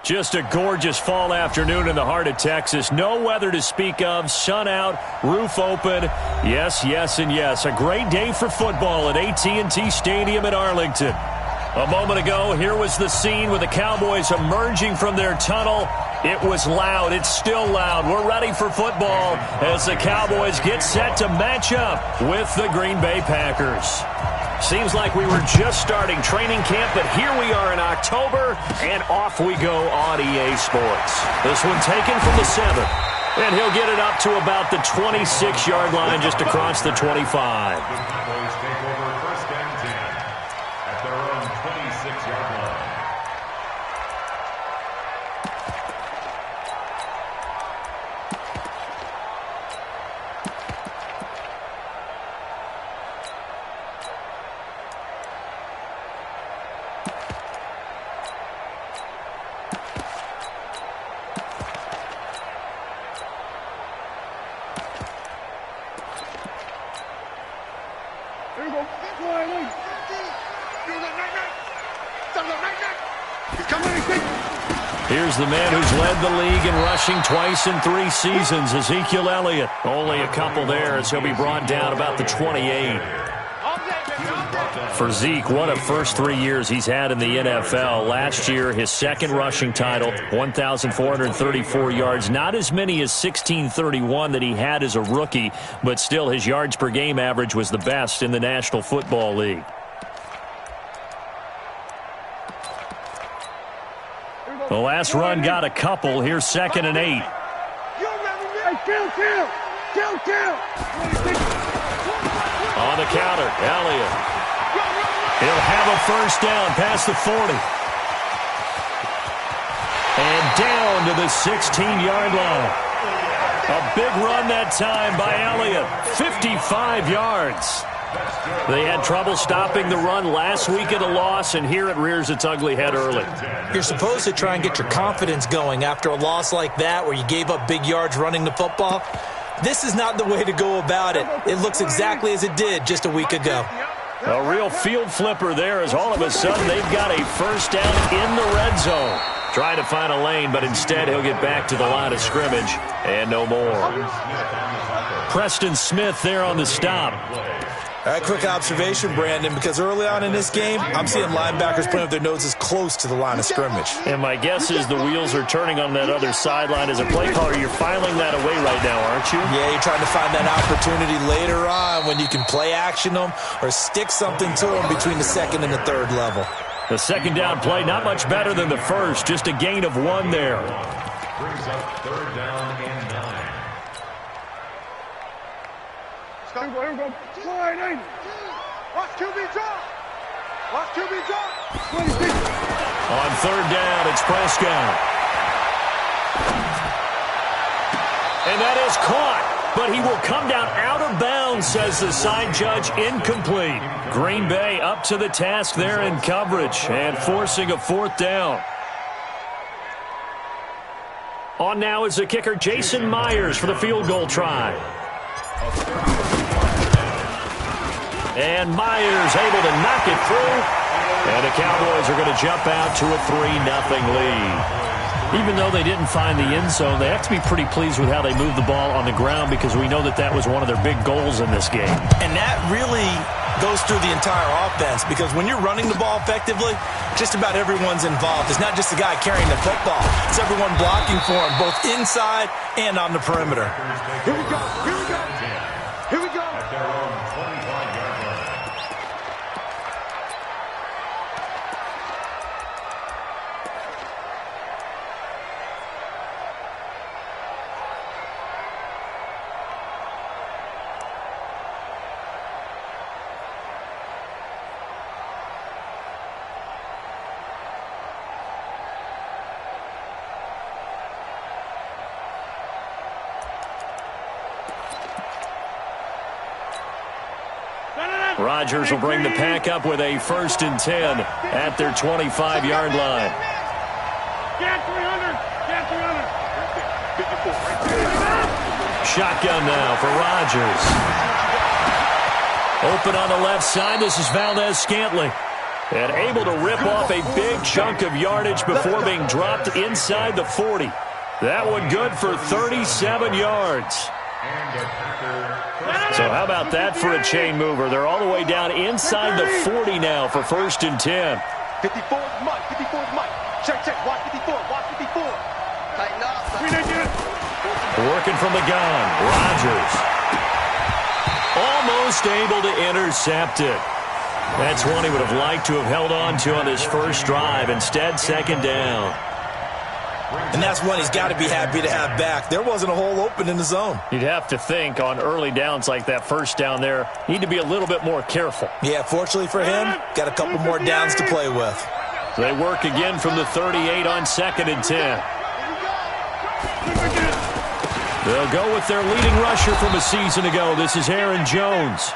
Just a gorgeous fall afternoon in the heart of Texas. No weather to speak of. Sun out, roof open. Yes, yes, and yes. A great day for football at AT&T Stadium in Arlington. A moment ago, here was the scene with the Cowboys emerging from their tunnel. It was loud. It's still loud. We're ready for football as the Cowboys get set to match up with the Green Bay Packers. Seems like we were just starting training camp, but here we are in October, and off we go on EA Sports. This one taken from the 7, and he'll get it up to about the 26-yard line just across the 25. The Cowboys take over first and 10 at their own 26-yard line. Here's the man who's led the league in rushing twice in 3 seasons, Ezekiel Elliott. Only a couple there as he'll be brought down about the 28. For Zeke, what a first 3 years he's had in the NFL. Last year, his second rushing title, 1,434 yards. Not as many as 1,631 that he had as a rookie, but still his yards per game average was the best in the National Football League. The last run got a couple. Here's 2nd and 8. On the counter, Elliott. He'll have a first down past the 40. And down to the 16-yard line. A big run that time by Elliott. 55 yards. They had trouble stopping the run last week of the loss, and here it rears its ugly head early. You're supposed to try and get your confidence going after a loss like that where you gave up big yards running the football. This is not the way to go about it. It looks exactly as it did just a week ago. A real field flipper there as all of a sudden they've got a first down in the red zone. Trying to find a lane, but instead he'll get back to the line of scrimmage and no more. Preston Smith there on the stop. All right, quick observation, Brandon, because early on in this game, I'm seeing linebackers putting up their noses close to the line of scrimmage. And my guess is the wheels are turning on that other sideline. As a play caller, you're filing that away right now, aren't you? Yeah, you're trying to find that opportunity later on when you can play action them or stick something to them between the 2nd and the 3rd level. The 2nd down play, not much better than the first, just a gain of 1 there. Brings up 3rd down and 9. Watch QB drop. Watch QB drop. On 3rd down, it's Prescott. And that is caught, but he will come down out of bounds, says the side judge. Incomplete. Green Bay up to the task there in coverage and forcing a 4th down. On now is the kicker, Jason Myers, for the field goal try. And Myers able to knock it through. And the Cowboys are going to jump out to a 3-0 lead. Even though they didn't find the end zone, they have to be pretty pleased with how they moved the ball on the ground because we know that that was one of their big goals in this game. And that really goes through the entire offense because when you're running the ball effectively, just about everyone's involved. It's not just the guy carrying the football. It's everyone blocking for him, both inside and on the perimeter. Here we go. Here we go. Here we go. At their own 25-yard line. Rodgers will bring the pack up with a 1st and 10 at their 25-yard line. Get 300. Get 300. Shotgun now for Rodgers. Open on the left side. This is Valdez Scantling. And able to rip off a big chunk of yardage before being dropped inside the 40. That one good for 37 yards. So how about that for a chain mover? They're all the way down inside the 40 now for 1st and 10. 54 is Mike. 54 is Mike. Check. Watch 54. Watch 54. Tighten up. Working from the gun. Rodgers. Almost able to intercept it. That's one he would have liked to have held on to on his first drive. Instead, 2nd down. And that's one he's got to be happy to have back. There wasn't a hole open in the zone. You'd have to think on early downs like that first down there, need to be a little bit more careful. Yeah, fortunately for him, got a couple more downs to play with. They work again from the 38 on 2nd and 10. They'll go with their leading rusher from a season ago. This is Aaron Jones.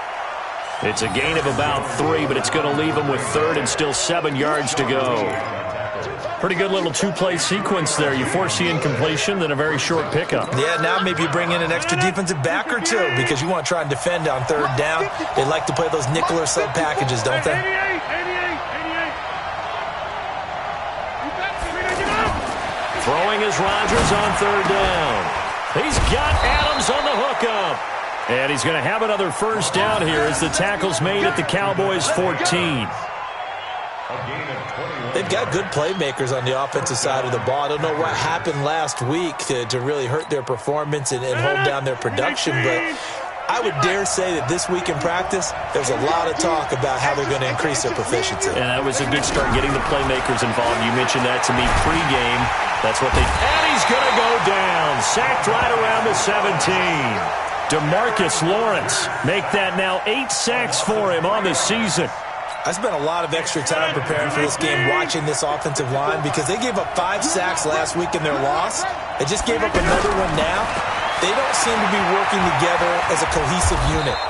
It's a gain of about 3, but it's going to leave them with 3rd and still 7 yards to go. Pretty good little two-play sequence there. You force the incompletion, then a very short pickup. Yeah, now maybe you bring in an extra defensive back or two because you want to try and defend on 3rd down. They like to play those nickel or sub packages, don't they? 88. Throwing is Rodgers on 3rd down. He's got Adams on the hookup. And he's going to have another 1st down here as the tackle's made at the Cowboys 14. They've got good playmakers on the offensive side of the ball. I don't know what happened last week to really hurt their performance and hold down their production, but I would dare say that this week in practice, there's a lot of talk about how they're going to increase their proficiency. And that was a good start getting the playmakers involved. You mentioned that to me pregame. That's what they... And he's going to go down. Sacked right around the 17. DeMarcus Lawrence make that now 8 sacks for him on the season. I spent a lot of extra time preparing for this game watching this offensive line because they gave up 5 sacks last week in their loss. They just gave up another one now. They don't seem to be working together as a cohesive unit.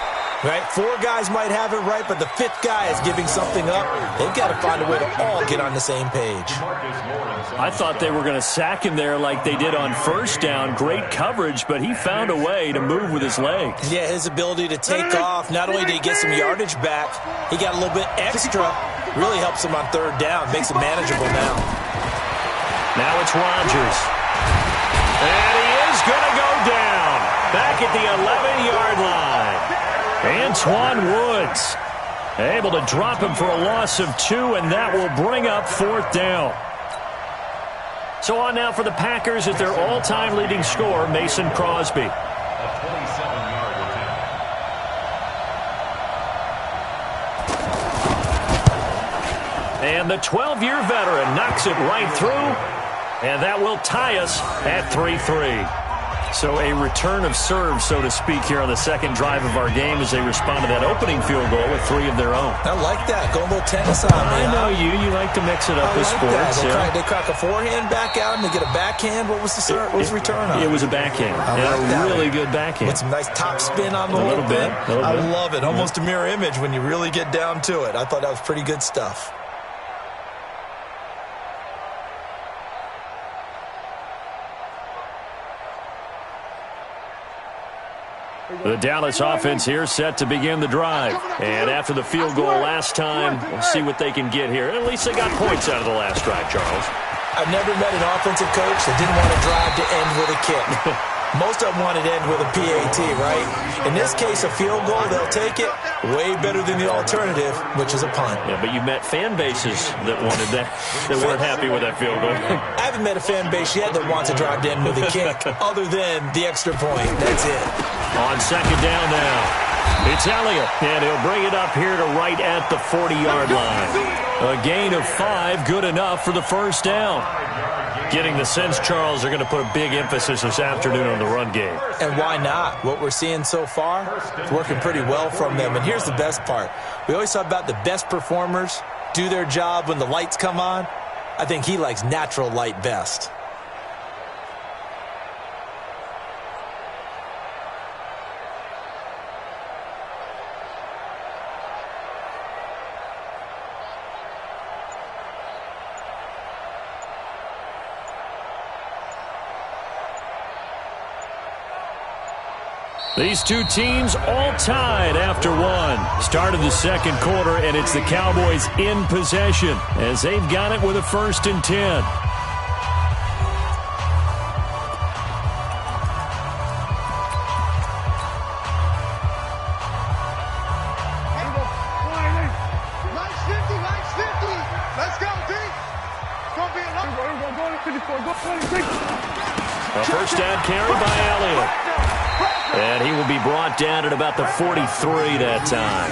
Right? 4 guys might have it right, but the 5th guy is giving something up. They've got to find a way to all get on the same page. I thought they were going to sack him there like they did on 1st down. Great coverage, but he found a way to move with his legs. Yeah, his ability to take off, not only did he get some yardage back, he got a little bit extra. Really helps him on 3rd down, makes it manageable now. Now it's Rodgers. And he is going to go down. Back at the 11-yard line. Antoine Woods able to drop him for a loss of 2, and that will bring up 4th down. So on now for the Packers at their all-time leading scorer, Mason Crosby. A 27-yard attempt. And the 12-year veteran knocks it right through, and that will tie us at 3-3. So a return of serve, so to speak, here on the 2nd drive of our game as they respond to that opening field goal with 3 of their own. I like that. Going a little tennis on me. I know you. You like to mix it up with sports. They crack a forehand back out and they get a backhand. What was the return on? It was a backhand. A really good backhand. With some nice top spin on the whole thing. I love it. Almost a mirror image when you really get down to it. I thought that was pretty good stuff. The Dallas offense here set to begin the drive. And after the field goal last time, we'll see what they can get here. At least they got points out of the last drive, Charles. I've never met an offensive coach that didn't want to drive to end with a kick. Most of them wanted to end with a PAT, right? In this case, a field goal, they'll take it. Way better than the alternative, which is a punt. Yeah, but you've met fan bases that wanted that, that weren't happy with that field goal. I haven't met a fan base yet that wants to drive to end with a kick, other than the extra point. That's it. On 2nd down now, it's Elliott, and he'll bring it up here to right at the 40-yard line. A gain of 5, good enough for the 1st down. Getting the sense, Charles, they're going to put a big emphasis this afternoon on the run game. And why not? What we're seeing so far, it's working pretty well from them. And here's the best part. We always talk about the best performers do their job when the lights come on. I think he likes natural light best. These two teams all tied after one. Start of the second quarter, and it's the Cowboys in possession as they've got it with a 1st and 10. A first down carry by Elliott. And he will be brought down at about the 43 that time.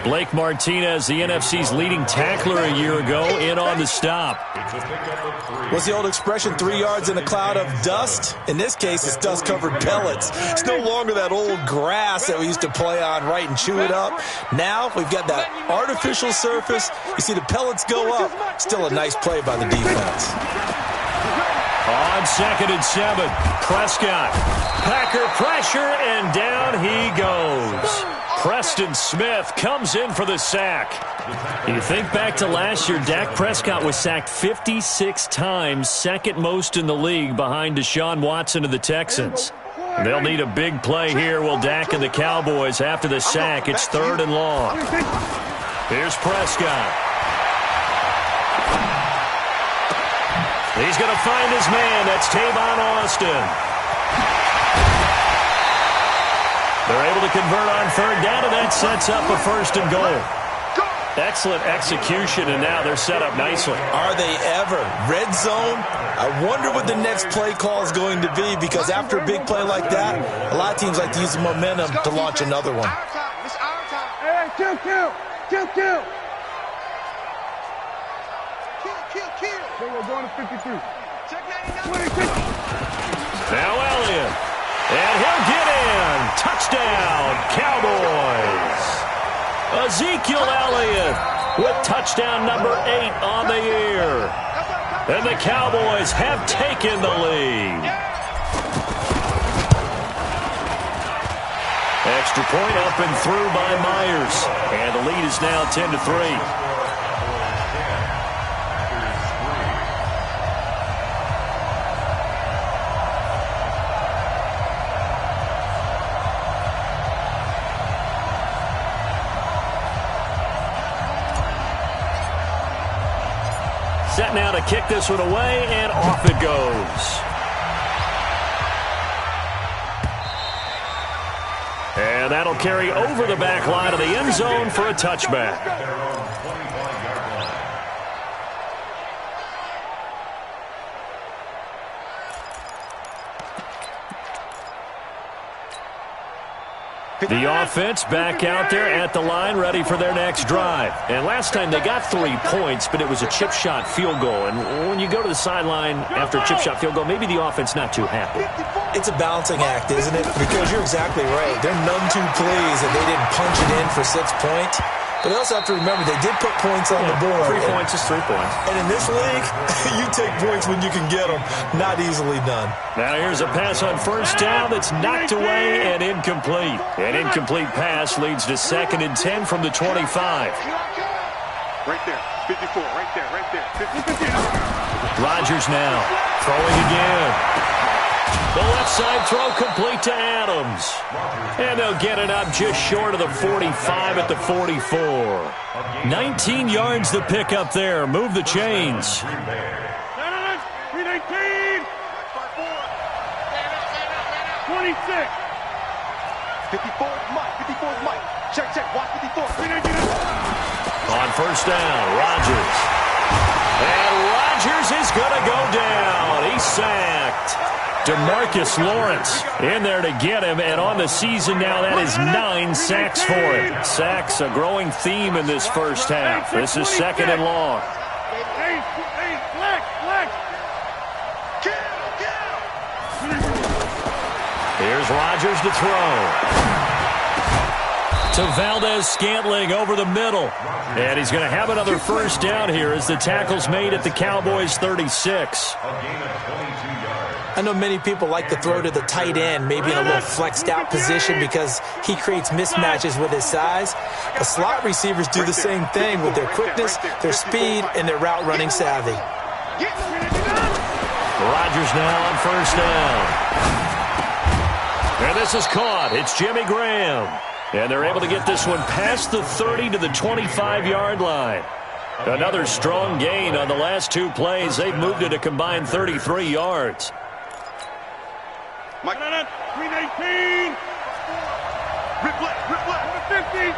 Blake Martinez, the NFC's leading tackler a year ago, in on the stop. What's the old expression, 3 yards in a cloud of dust? In this case, it's dust-covered pellets. It's no longer that old grass that we used to play on, right, and chew it up. Now we've got that artificial surface. You see the pellets go up. Still a nice play by the defense. On 2nd and 7, Prescott. Packer pressure, and down he goes. Preston Smith comes in for the sack. You think back to last year, Dak Prescott was sacked 56 times, second most in the league behind Deshaun Watson of the Texans. They'll need a big play here, will Dak and the Cowboys after the sack. It's 3rd and long. Here's Prescott. He's going to find his man. That's Tavon Austin. They're able to convert on 3rd down, and that sets up a 1st and goal. Excellent execution, and now they're set up nicely. Are they ever? Red zone? I wonder what the next play call is going to be, because after a big play like that, a lot of teams like to use the momentum to launch another one. Hey, kill. We're going to 53. Now Elliott. And he'll get in. Touchdown, Cowboys. Ezekiel Elliott with touchdown number 8 on the year. And the Cowboys have taken the lead. Extra point up and through by Myers. And the lead is now 10-3. Set now to kick this one away, and off it goes. And that'll carry over the back line of the end zone for a touchback. The offense back out there at the line, ready for their next drive. And last time they got 3 points, but it was a chip shot field goal. And when you go to the sideline after a chip shot field goal, maybe the offense not too happy. It's a balancing act, isn't it? Because you're exactly right. They're none too pleased that they didn't punch it in for 6 points. But they also have to remember they did put points on the board. 3 points is 3 points. And in this league, you take points when you can get them. Not easily done. Now here's a pass on 1st down that's knocked away and incomplete. An incomplete pass leads to 2nd and 10 from the 25. Right there. 54. Right there. 50. Rodgers now throwing again. The left side throw complete to Adams. And they'll get it up just short of the 45 at the 44. 19 yards the pick up there. Move the chains. 319. 26. 54 is Mike. Check. Watch 54. On 1st down, Rodgers. And Rodgers is going to go down. He's sacked. DeMarcus Lawrence in there to get him, and on the season now, that is 9 sacks for him. Sacks, a growing theme in this first half. This is 2nd and long. Here's Rodgers to throw. To Valdez-Scantling over the middle. And he's going to have another 1st down here as the tackle's made at the Cowboys' 36. I know many people like to throw to the tight end, maybe in a little flexed out position because he creates mismatches with his size. The slot receivers do the same thing with their quickness, their speed, and their route running savvy. Rodgers now on 1st down. And this is caught. It's Jimmy Graham. And they're able to get this one past the 30 to the 25-yard line. Another strong gain on the last two plays. They've moved it a combined 33 yards. Mike, 319. Rip left, 50.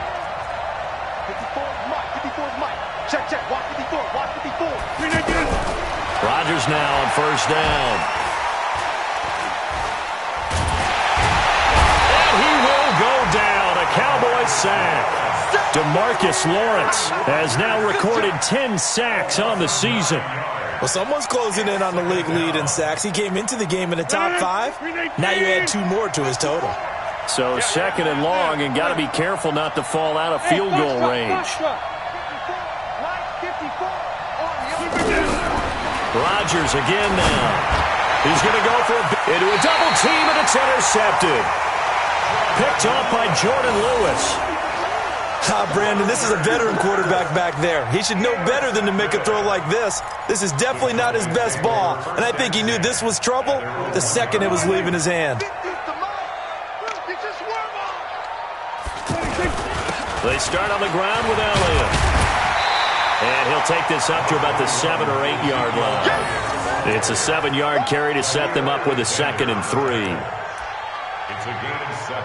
54 is Mike, 54 is Mike. Check, watch 54, 319. Rodgers now on first down. And he will go down. A Cowboys sack. DeMarcus Lawrence has now recorded 10 sacks on the season. Well, someone's closing in on the league lead in sacks. He came into the game in the top 5. Now you add 2 more to his total. So second and long, and got to be careful not to fall out of field goal range. Rodgers again now. He's going to go for into a double team, and it's intercepted. Picked off by Jordan Lewis. Brandon, this is a veteran quarterback back there. He should know better than to make a throw like this. This is definitely not his best ball, and I think he knew this was trouble the second it was leaving his hand. They start on the ground with Elliott. And he'll take this up to about the 7 or 8 yard line. It's a 7-yard carry to set them up with a 2nd and 3. It's a gain of 7.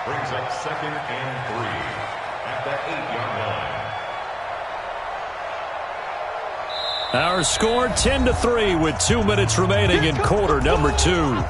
Brings up 2nd and 3 at the 8-yard line. Our score 10-3 with 2 minutes remaining in quarter number 2.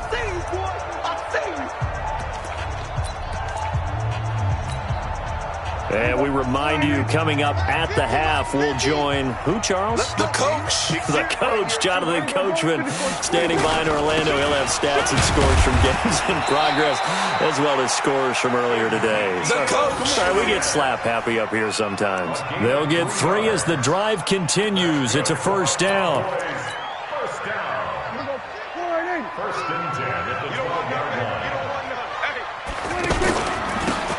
And we remind you, coming up at the half, we'll join who, Charles? The coach. The coach, Jonathan Coachman, standing by in Orlando. He'll have stats and scores from games in progress, as well as scores from earlier today. The coach. Sorry, we get slap happy up here sometimes. They'll get 3 as the drive continues. It's a first down. First down. First and 10 at the 12-yard line.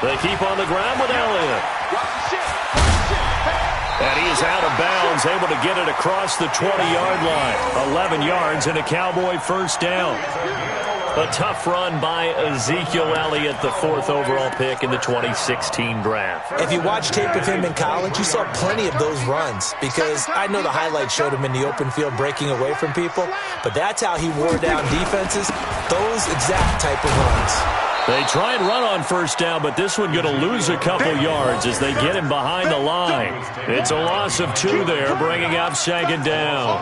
They keep on the ground with Elliott. And he is out of bounds, able to get it across the 20-yard line. 11 yards and a Cowboy first down. A tough run by Ezekiel Elliott, the 4th overall pick in the 2016 draft. If you watch tape of him in college, you saw plenty of those runs, because I know the highlights showed him in the open field breaking away from people, but that's how he wore down defenses, those exact type of runs. They try and run on first down, but this one going to lose a couple yards as they get him behind the line. It's a loss of 2 there, bringing up 2nd down.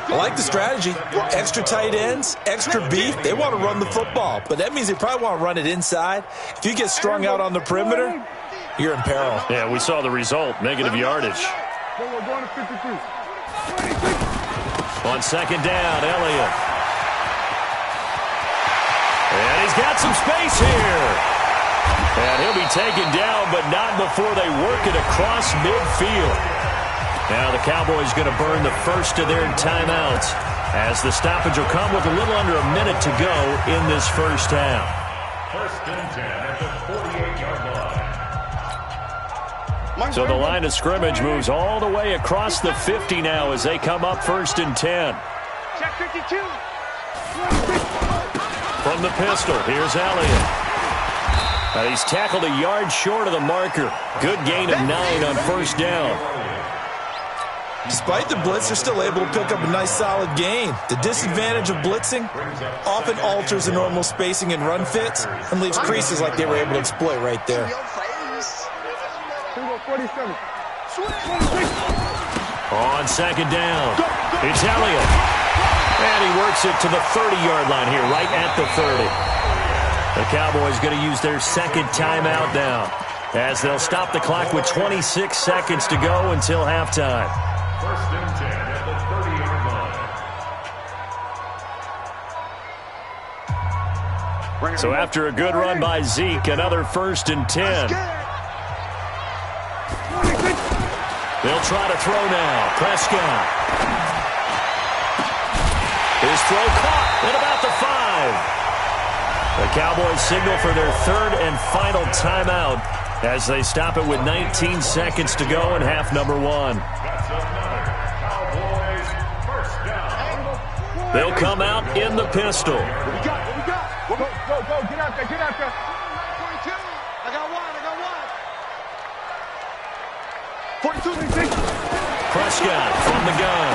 I like the strategy. Extra tight ends, extra beef. They want to run the football, but that means they probably want to run it inside. If you get strung out on the perimeter, you're in peril. Yeah, we saw the result, negative yardage. On 2nd down, Elliott. And he's got some space here. And he'll be taken down, but not before they work it across midfield. Now the Cowboys going to burn the first of their timeouts as the stoppage will come with a little under a minute to go in this first half. First and 10 at the 48-yard line. So the line of scrimmage moves all the way across the 50 now as they come up 1st and 10. Check 52. From the pistol, here's Elliott. He's tackled a yard short of the marker. Good gain of 9 on first down. Despite the blitz, they're still able to pick up a nice solid gain. The disadvantage of blitzing often alters the normal spacing and run fits and leaves creases like they were able to exploit right there. On 2nd down, it's Elliott. And he works it to the 30-yard line here, right at the 30. The Cowboys going to use their 2nd timeout now, as they'll stop the clock with 26 seconds to go until halftime. First and 10 at the 30-yard line. So after a good run by Zeke, another 1st and 10. They'll try to throw now. Prescott. His throw caught at about the 5. The Cowboys signal for their 3rd and final timeout as they stop it with 19 seconds to go in half number 1. That's another Cowboys first down. They'll come out in the pistol. What we got? Go, get out. after. Get after. 42. I got one. 42. Prescott from the gun.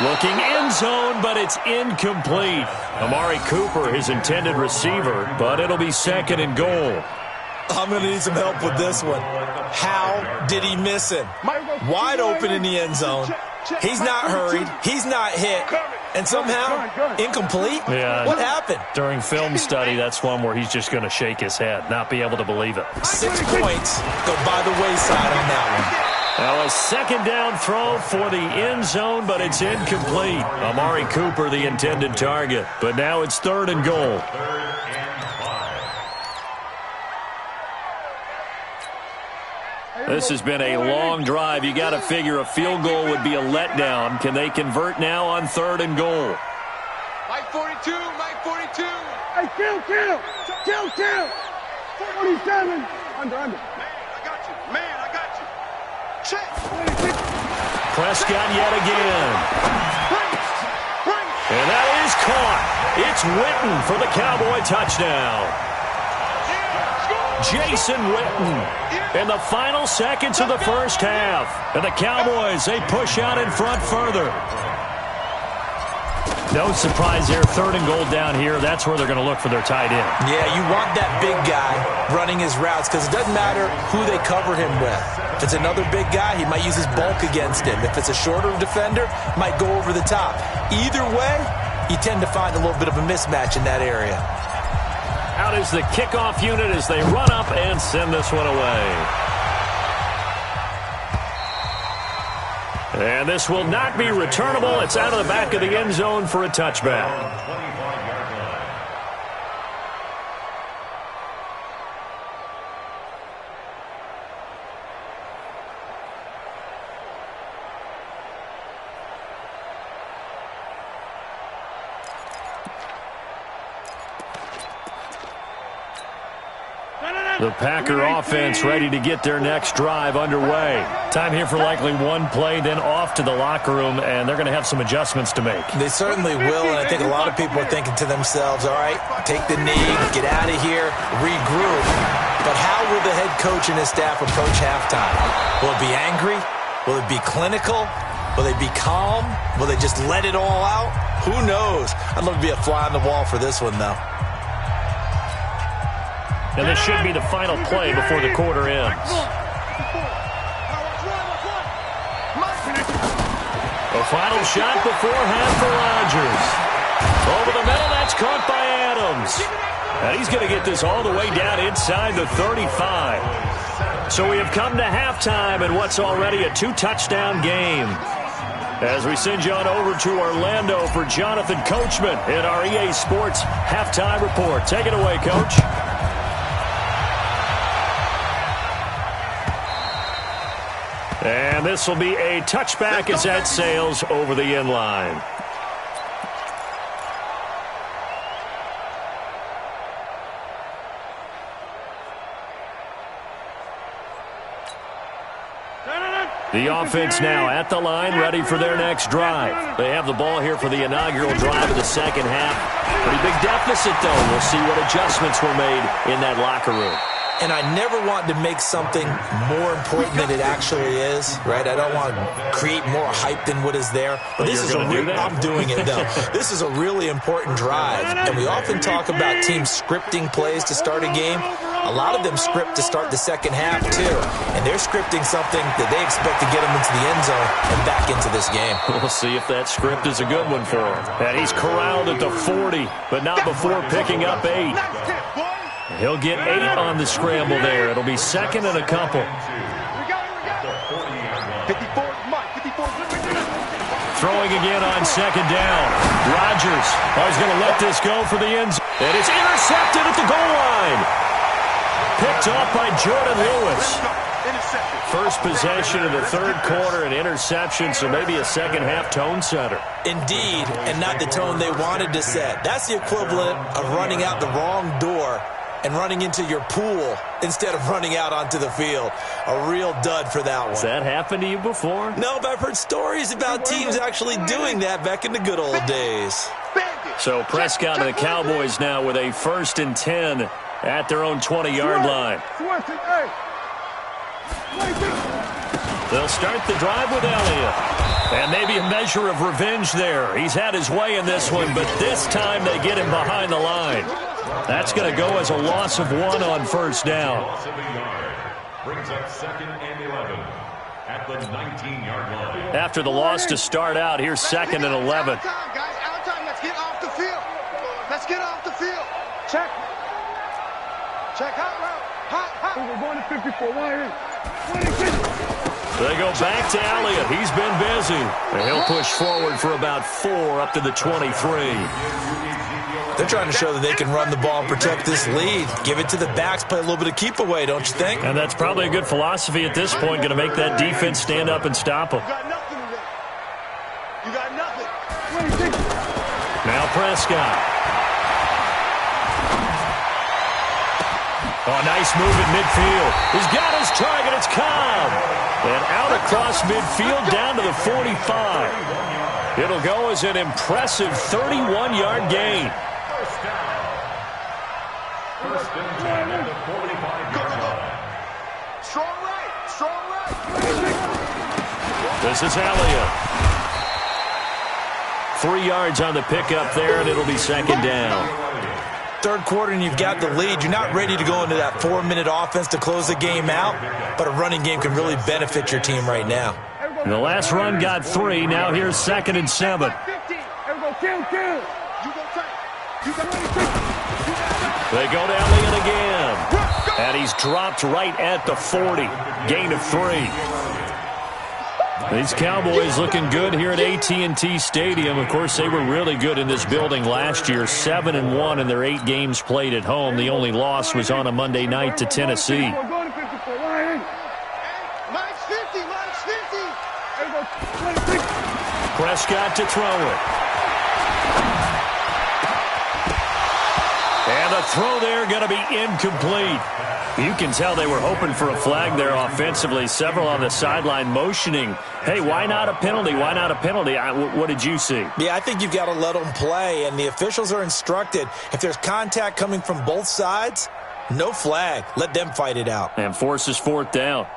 Looking end zone, but it's incomplete. Amari Cooper, his intended receiver, but it'll be second and goal. I'm going to need some help with this one. How did he miss him? Wide open in the end zone. He's not hurried. He's not hit. And somehow, incomplete? Yeah. What happened? During film study, that's one where he's just going to shake his head, not be able to believe it. 6 points go by the wayside on that one. Now a second down throw for the end zone, but it's incomplete. Amari Cooper, the intended target. But now it's third and goal. This has been a long drive. You got to figure a field goal would be a letdown. Can they convert now on third and goal? Mike 42, Mike 42. Hey, kill. 47. Under. Man, I got you. Check. Prescott yet again. And that is caught. It's Witten for the Cowboy touchdown. Jason Witten in the final seconds of the first half. And the Cowboys, they push out in front further. No surprise there. Third and goal down here. That's where they're going to look for their tight end. Yeah, you want that big guy running his routes because it doesn't matter who they cover him with. If it's another big guy, he might use his bulk against him. If it's a shorter defender, might go over the top. Either way, you tend to find a little bit of a mismatch in that area. Out is the kickoff unit as they run up and send this one away. And this will not be returnable. It's out of the back of the end zone for a touchback. The Packer offense ready to get their next drive underway. Time here for likely one play, then off to the locker room, and they're going to have some adjustments to make. They certainly will, and I think a lot of people are thinking to themselves, all right, take the knee, get out of here, regroup. But how will the head coach and his staff approach halftime? Will it be angry? Will it be clinical? Will they be calm? Will they just let it all out? Who knows? I'd love to be a fly on the wall for this one, though. And this should be the final play before the quarter ends. The final shot before half for Rodgers. Over the middle, that's caught by Adams. And he's going to get this all the way down inside the 35. So we have come to halftime in what's already a 2-touchdown game. As we send you on over to Orlando for Jonathan Coachman in our EA Sports Halftime Report. Take it away, Coach. And this will be a touchback as that sails over the end line. The offense now at the line, ready for their next drive. They have the ball here for the inaugural drive of the second half. Pretty big deficit, though. We'll see what adjustments were made in that locker room. And I never want to make something more important than it actually is, right? I don't want to create more hype than what is there. But this is I'm doing it, though. This is a really important drive. And we often talk about teams scripting plays to start a game. A lot of them script to start the second half, too. And they're scripting something that they expect to get them into the end zone and back into this game. We'll see if that script is a good one for him. And he's corralled at the 40, but not before picking up 8. He'll get 8 on the scramble there. It'll be second and a couple. 54, Mike, 54. Throwing again on second down. Rodgers is going to let this go for the end zone. And it's intercepted at the goal line. Picked off by Jordan Lewis. First possession of the third quarter, an interception, so maybe a second-half tone setter. Indeed, and not the tone they wanted to set. That's the equivalent of running out the wrong door and running into your pool instead of running out onto the field. A real dud for that one. Has that happened to you before? No, but I've heard stories about teams actually doing that back in the good old days. So Prescott and the Cowboys now with a 1st and 10 at their own 20-yard line. They'll start the drive with Elliott. And maybe a measure of revenge there. He's had his way in this one, but this time they get him behind the line. That's going to go as a loss of 1 on 1st down. Loss of a yard. Brings up 2nd and 11 at the 19-yard line. After the loss to start out, here's 2nd and 11. Out time, guys. Out time. Let's get off the field. Let's get off the field. Check. Check hot route. Hot. We're going to 54. Why They go back to Elliott. He's been busy. And he'll push forward for about 4 up to the 23. They're trying to show that they can run the ball and protect this lead. Give it to the backs, play a little bit of keep away, don't you think? And that's probably a good philosophy at this point, going to make that defense stand up and stop them. You got nothing today. You got nothing. Now Prescott. Oh, nice move in midfield. He's got his target. It's Cobb. And out across midfield down to the 45. It'll go as an impressive 31-yard gain. First and 10 at the 45-yard line. Strong right. Strong right. This is Elliott. 3 yards on the pickup there, and it'll be 2nd down. 3rd quarter and you've got the lead. You're not ready to go into that 4-minute offense to close the game out, but a running game can really benefit your team right now. The last run got 3. Now here's 2nd and 7. They go to Elliott again. And he's dropped right at the 40. Gain of 3. These Cowboys looking good here at AT&T Stadium. Of course, they were really good in this building last year. 7-1 in their 8 games played at home. The only loss was on a Monday night to Tennessee. Minus 50. Prescott to throw it. And the throw there going to be incomplete. You can tell they were hoping for a flag there offensively. Several on the sideline motioning, hey, why not a penalty? Why not a penalty? What did you see? Yeah, I think you've got to let them play, and the officials are instructed. If there's contact coming from both sides, no flag. Let them fight it out. And forces 4th down.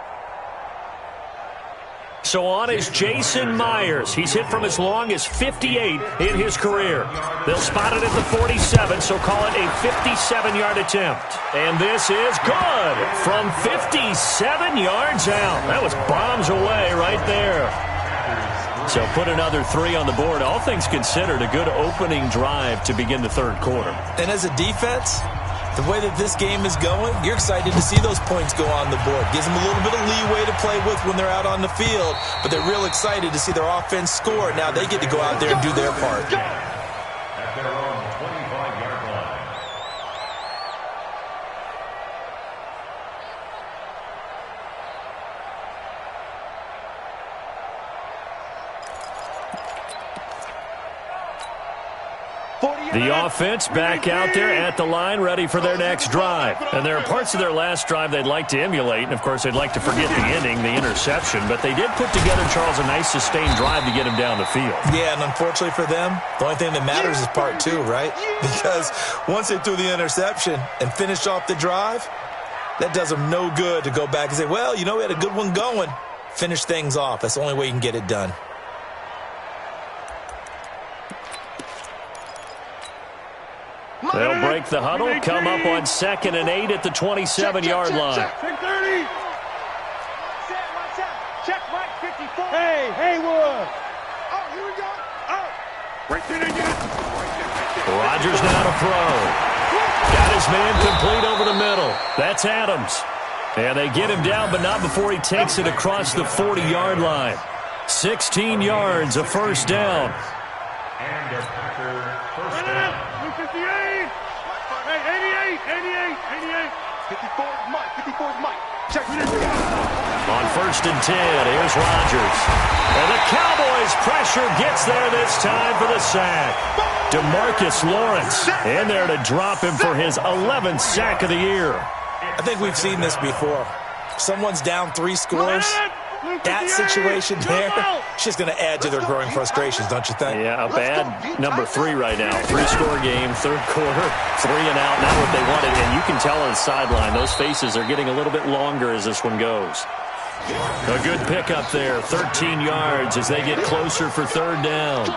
So on is Jason Myers. He's hit from as long as 58 in his career. They'll spot it at the 47, so call it a 57-yard attempt. And this is good from 57 yards out. That was bombs away right there. So put another 3 on the board. All things considered, a good opening drive to begin the 3rd quarter. And as a defense, the way that this game is going, you're excited to see those points go on the board. Gives them a little bit of leeway to play with when they're out on the field, but they're real excited to see their offense score. Now they get to go out there and do their part. At their own 25-yard line. The offense back out there at the line, ready for their next drive. And there are parts of their last drive they'd like to emulate, and, of course, they'd like to forget the ending, the interception. But they did put together, Charles, a nice sustained drive to get him down the field. Yeah, and unfortunately for them, the only thing that matters is part 2, right? Because once they threw the interception and finished off the drive, that does them no good to go back and say, well, you know, we had a good one going. Finish things off. That's the only way you can get it done. They'll break the huddle, come up on 2nd and 8 at the 27-yard line. Check 30. Check right 54. Hey, Haywood. Oh, here we go. Oh. Right there again. Rodgers now to throw. Got his man complete over the middle. That's Adams. And they get him down, but not before he takes it across the 40-yard line. 16 yards, a 1st down. And a Packer 1st down. 58. Hey, 88. 54 is Mike. 54 is Mike. Check it. On 1st and 10, here's Rodgers. And the Cowboys pressure gets there this time for the sack. DeMarcus Lawrence in there to drop him for his 11th sack of the year. I think we've seen this before. Someone's down 3 scores. That situation there, It's just going to add to their growing frustrations, don't you think? Yeah, a bad number 3 right now. 3-score game, third quarter, 3 and out, not what they wanted. And you can tell on the sideline, those faces are getting a little bit longer as this one goes. A good pickup there, 13 yards as they get closer for third down.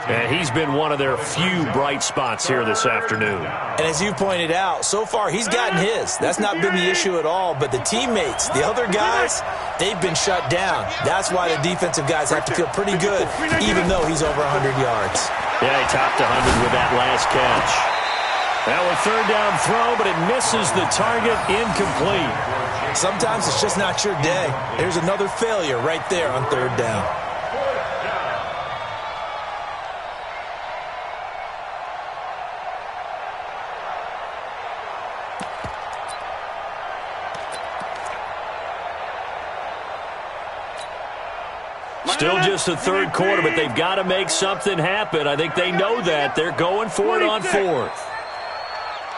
And he's been one of their few bright spots here this afternoon. And as you pointed out, so far he's gotten his. That's not been the issue at all. But the teammates, the other guys, they've been shut down. That's why the defensive guys have to feel pretty good, even though he's over 100 yards. Yeah, he topped 100 with that last catch. Now a third down throw, but it misses the target, incomplete. Sometimes it's just not your day. There's another failure right there on third down. Still just the third quarter, but they've got to make something happen. I think they know that. They're going for it on fourth.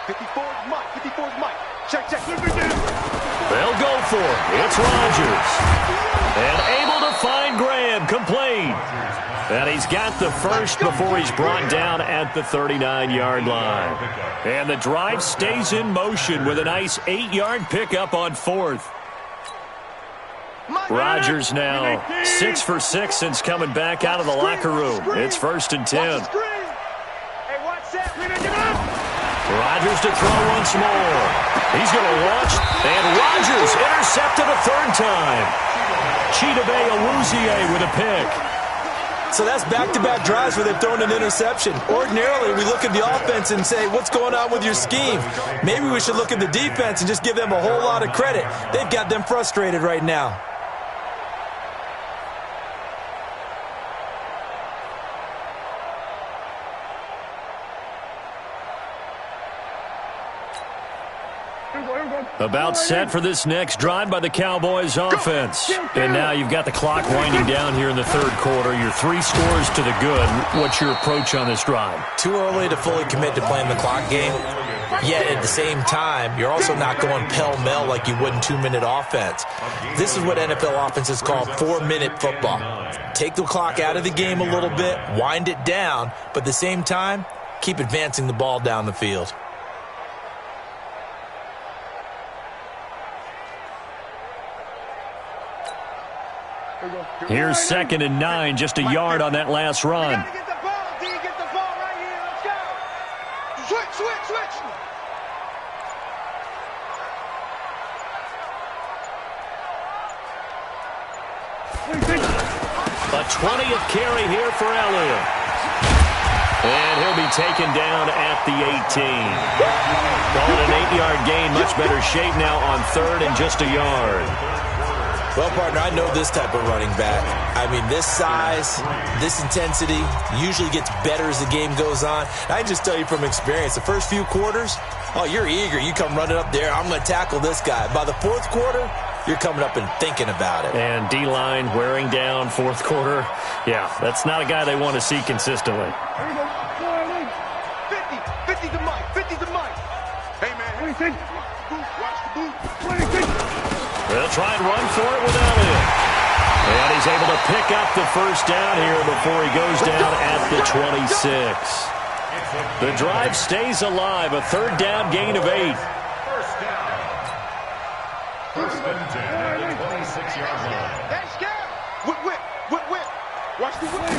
54's Mike. 54's Mike. Check. They'll go for it. It's Rodgers. And able to find Graham, complete. And he's got the first before he's brought down at the 39-yard line. And the drive stays in motion with a nice 8-yard pickup on fourth. Rodgers now 6 for 6 since coming back out of the locker room. It's 1st and 10. Rodgers to throw once more. He's going to launch, and Rodgers intercepted a third time. Chidobe Awuzie with a pick. So that's back-to-back drives where they've thrown an interception. Ordinarily, we look at the offense and say, what's going on with your scheme? Maybe we should look at the defense and just give them a whole lot of credit. They've got them frustrated right now. About set for this next drive by the Cowboys offense. And now you've got the clock winding down here in the third quarter. You're 3 scores to the good. What's your approach on this drive? Too early to fully commit to playing the clock game. Yet at the same time, you're also not going pell-mell like you would in 2-minute offense. This is what NFL offenses call 4-minute football. Take the clock out of the game a little bit, wind it down, but at the same time, keep advancing the ball down the field. Here's 2nd and 9, just a yard on that last run. Get the ball, D. Get the ball right here. Let's go. Switch. A 20th carry here for Elliott. And he'll be taken down at the 18. Call it an 8-yard gain. Much better shape now on 3rd and just a yard. Well, partner, I know this type of running back. I mean, this size, this intensity usually gets better as the game goes on. I can just tell you from experience, the first few quarters, oh, you're eager. You come running up there, I'm going to tackle this guy. By the fourth quarter, you're coming up and thinking about it. And D-line wearing down fourth quarter. Yeah, that's not a guy they want to see consistently. 50 to Mike. 50 to Mike. Hey, man. 26. Watch the boot. 26. They'll try and run for it with Elliott. And he's able to pick up the first down here before he goes down at the 26. The drive stays alive. A 3rd down gain of 8. First down. 1st and 10 at the 26-yard line. Hey, Scale. Whip. Watch the whip.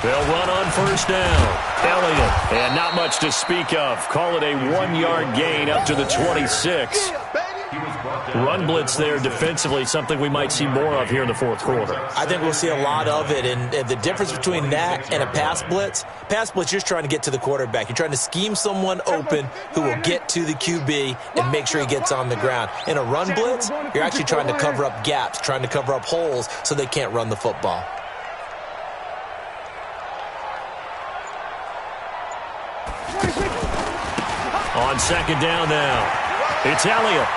They'll run on 1st down. Elliott, and not much to speak of. Call it a 1-yard gain up to the 26. Run blitz there defensively, something we might see more of here in the fourth quarter. I think we'll see a lot of it, and the difference between that and a pass blitz, you're just trying to get to the quarterback. You're trying to scheme someone open who will get to the QB and make sure he gets on the ground. In a run blitz, you're actually trying to cover up gaps, trying to cover up holes so they can't run the football. On 2nd down now, it's Elliott.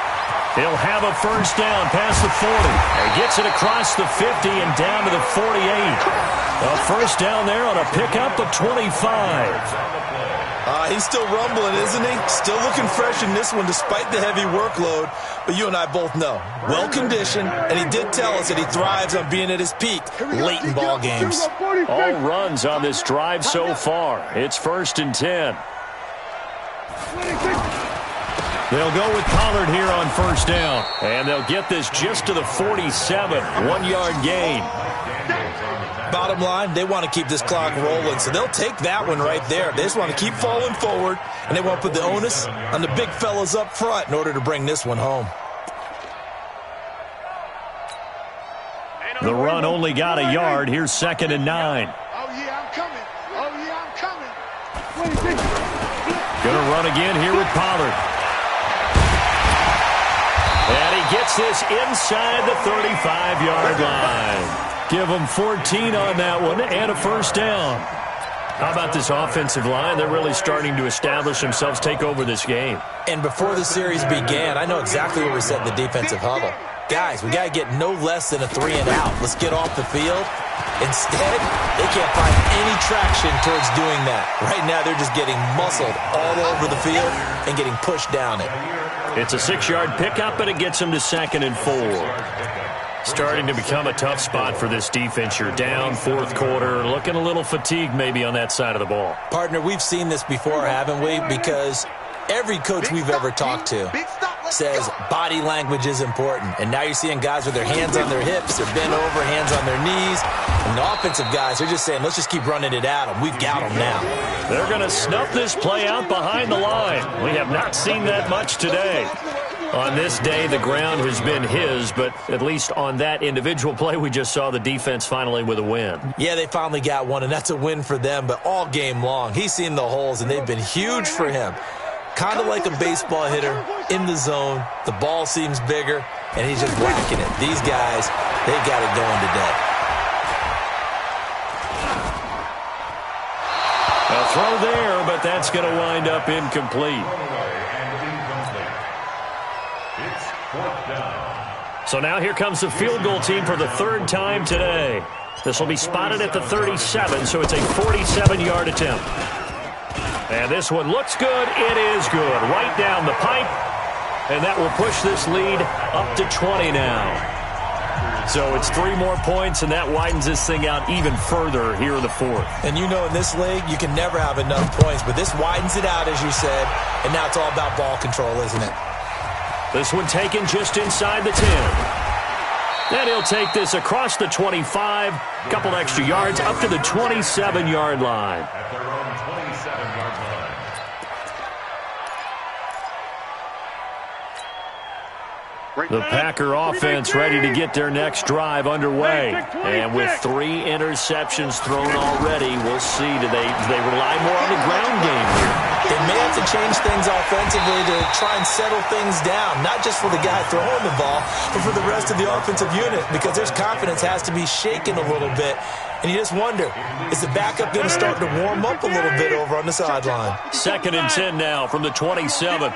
He'll have a first down past the 40. He gets it across the 50 and down to the 48. A first down there on a pickup of 25. He's still rumbling, isn't he? Still looking fresh in this one despite the heavy workload. But you and I both know, well-conditioned, and he did tell us that he thrives on being at his peak late in ball games. All runs on this drive so far. It's 1st and 10. They'll go with Pollard here on 1st down. And they'll get this just to the 47. 1-yard gain. Bottom line, they want to keep this clock rolling, so they'll take that one right there. They just want to keep falling forward, and they want to put the onus on the big fellas up front in order to bring this one home. The run only got a yard. Here's 2nd and 9. Oh, yeah, I'm coming. Oh, yeah, I'm coming. Gonna run again here with Pollard. And he gets this inside the 35-yard line. Give them 14 on that one and a 1st down. How about this offensive line? They're really starting to establish themselves, take over this game. And before the series began, I know exactly what we said in the defensive huddle. Guys, we got to get no less than a 3 and out. Let's get off the field. Instead, they can't find any traction towards doing that. Right now, they're just getting muscled all over the field and getting pushed down it. It's a 6-yard pickup, and it gets them to 2nd and 4. Starting to become a tough spot for this defense. You're down 4th quarter, looking a little fatigued maybe on that side of the ball. Partner, we've seen this before, haven't we? Because every coach we've ever talked to says body language is important. And now you're seeing guys with their hands on their hips, they're bent over, hands on their knees. And the offensive guys, they're just saying, let's just keep running it at them. We've got them now. They're going to snuff this play out behind the line. We have not seen that much today. On this day, the ground has been his, but at least on that individual play, we just saw the defense finally with a win. Yeah, they finally got one, and that's a win for them, but all game long, he's seen the holes, and they've been huge for him. Kind of like a baseball hitter in the zone. The ball seems bigger, and he's just whacking it. These guys, they got it going today. A throw there, but that's going to wind up incomplete. So now here comes the field goal team for the 3rd time today. This will be spotted at the 37, so it's a 47-yard attempt. And this one looks good. It is good. Right down the pipe. And that will push this lead up to 20 now. So it's 3 more points, and that widens this thing out even further here in the 4th. And you know in this league, you can never have enough points, but this widens it out, as you said, and now it's all about ball control, isn't it? This one taken just inside the 10. Then he'll take this across the 25, couple extra yards up to the 27-yard line. At their own 27-yard line. The Packer offense ready to get their next drive underway. And with 3 interceptions thrown already, we'll see. Do they rely more on the ground game here? They may have to change things offensively to try and settle things down, not just for the guy throwing the ball, but for the rest of the offensive unit, because their confidence has to be shaken a little bit. And you just wonder, is the backup going to start to warm up a little bit over on the sideline? 2nd and 10 now from the 27.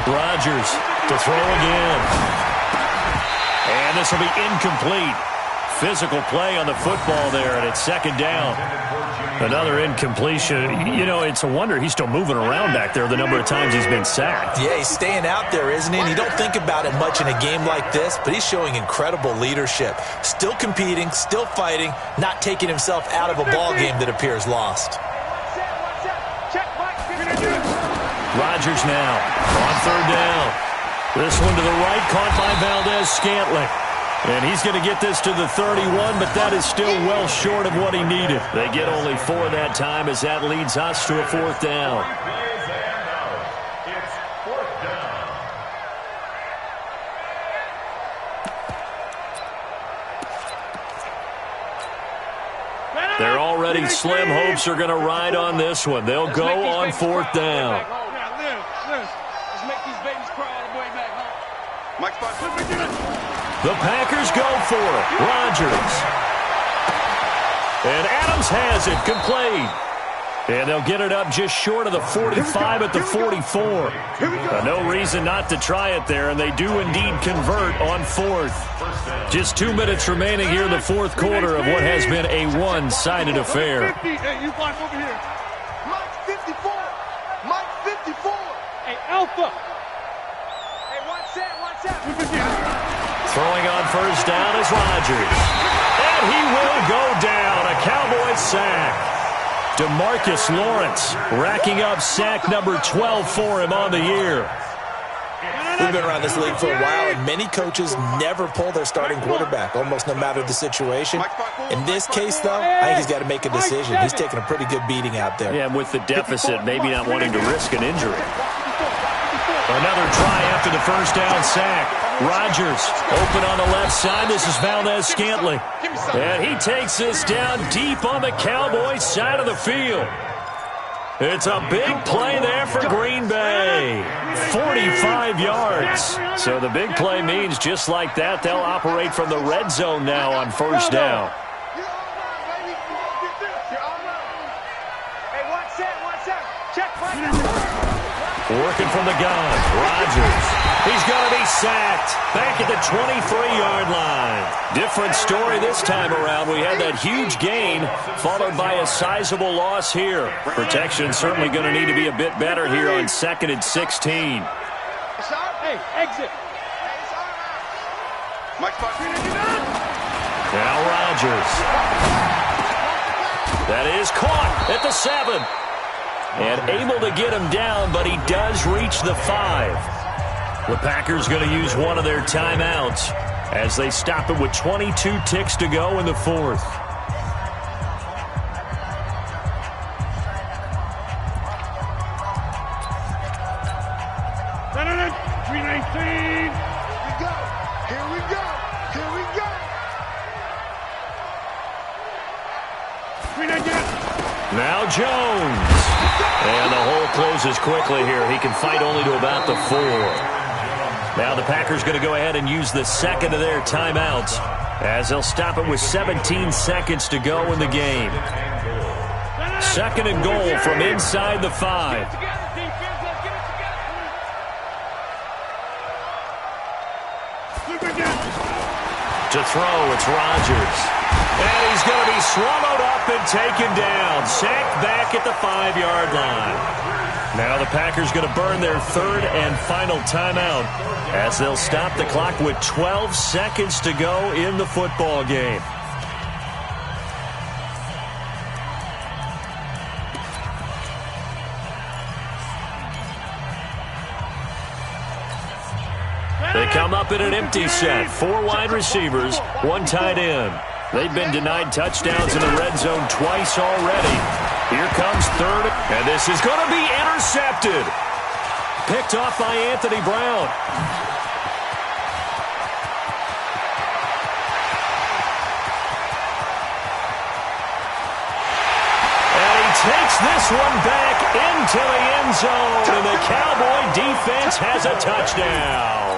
Rodgers to throw again. And this will be incomplete. Physical play on the football there, and it's 2nd down. Another incompletion. You know, it's a wonder he's still moving around back there the number of times he's been sacked. Yeah, he's staying out there, isn't he? And you don't think about it much in a game like this, but he's showing incredible leadership. Still competing, still fighting, not taking himself out of a ball game that appears lost. Rodgers now on 3rd down. This one to the right, caught by Valdez-Scantling. And he's going to get this to the 31, but that is still well short of what he needed. They get only 4 that time as that leads us to a 4th down. It's 4th down. They're already slim hopes are going to ride on this one. They'll go on 4th down. Let's make these babies crawl all the way back home. Mike Spot. The Packers go for it. Rodgers. And Adams has it complete. And they'll get it up just short of the 45 at the 44. No reason not to try it there, and they do indeed convert on fourth. Just 2 minutes remaining here in the fourth quarter of what has been a one-sided affair. Hey, you block over here. Mike 54. Mike 54. Hey, Alpha. Hey, watch that. Throwing on first down is Rodgers. And he will go down. A Cowboys sack. DeMarcus Lawrence racking up sack number 12 for him on the year. We've been around this league for a while, and many coaches never pull their starting quarterback, almost no matter the situation. In this case, though, I think he's got to make a decision. He's taking a pretty good beating out there. Yeah, and with the deficit, maybe not wanting to risk an injury. Another try after the first down sack. Rodgers open on the left side. This is Valdez-Scantling. And he takes this down deep on the Cowboys side of the field. It's a big play there for Green Bay. 45 yards. So the big play means just like that, they'll operate from the red zone now on first down. Hey, watch that. Check right. Working from the gun, Rodgers. He's going to be sacked back at the 23-yard line. Different story this time around. We had that huge gain followed by a sizable loss here. Protection certainly going to need to be a bit better here on 2nd and 16. Hey, exit. Now Rodgers. That is caught at the 7. And able to get him down, but he does reach the 5. The Packers going to use one of their timeouts as they stop it with 22 ticks to go in the fourth. Now Jones. And the hole closes quickly here. He can fight only to about the 4. Now the Packers going to go ahead and use the second of their timeouts as they'll stop it with 17 seconds to go in the game. 2nd and goal from inside the 5. To throw, it's Rodgers. And he's going to be swallowed up and taken down. Sacked back at the 5-yard line. Now the Packers going to burn their 3rd and final timeout as they'll stop the clock with 12 seconds to go in the football game. They come up in an empty set. 4 wide receivers, 1 tight end. They've been denied touchdowns in the red zone twice already. Here comes 3rd, and this is going to be intercepted. Picked off by Anthony Brown. And he takes this one back into the end zone, and the Cowboy defense has a touchdown.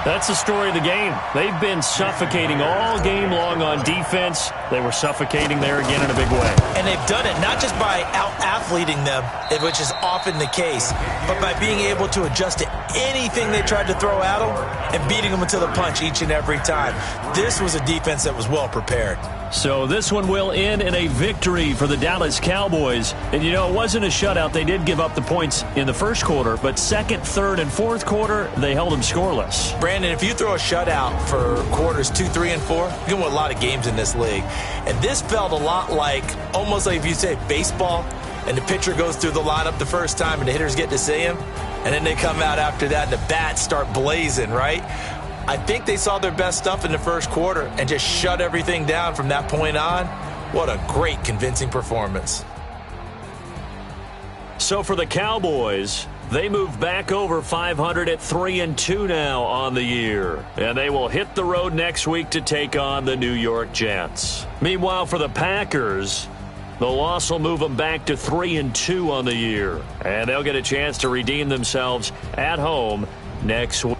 That's the story of the game. They've been suffocating all game long on defense. They were suffocating there again in a big way. And they've done it not just by out-athleting them, which is often the case, but by being able to adjust to anything they tried to throw at them and beating them into the punch each and every time. This was a defense that was well prepared. So this one will end in a victory for the Dallas Cowboys. And, you know, it wasn't a shutout. They did give up the points in the first quarter, but 2nd, 3rd, and 4th quarter, they held them scoreless. Brandon, if you throw a shutout for quarters 2, 3, and 4, you're going to win a lot of games in this league. And this felt a lot like, almost like if you say baseball, and the pitcher goes through the lineup the first time and the hitters get to see him, and then they come out after that and the bats start blazing, right? I think they saw their best stuff in the first quarter and just shut everything down from that point on. What a great, convincing performance. So for the Cowboys, they move back over 500 at 3-2 now on the year. And they will hit the road next week to take on the New York Jets. Meanwhile, for the Packers, the loss will move them back to 3-2 on the year. And they'll get a chance to redeem themselves at home next week.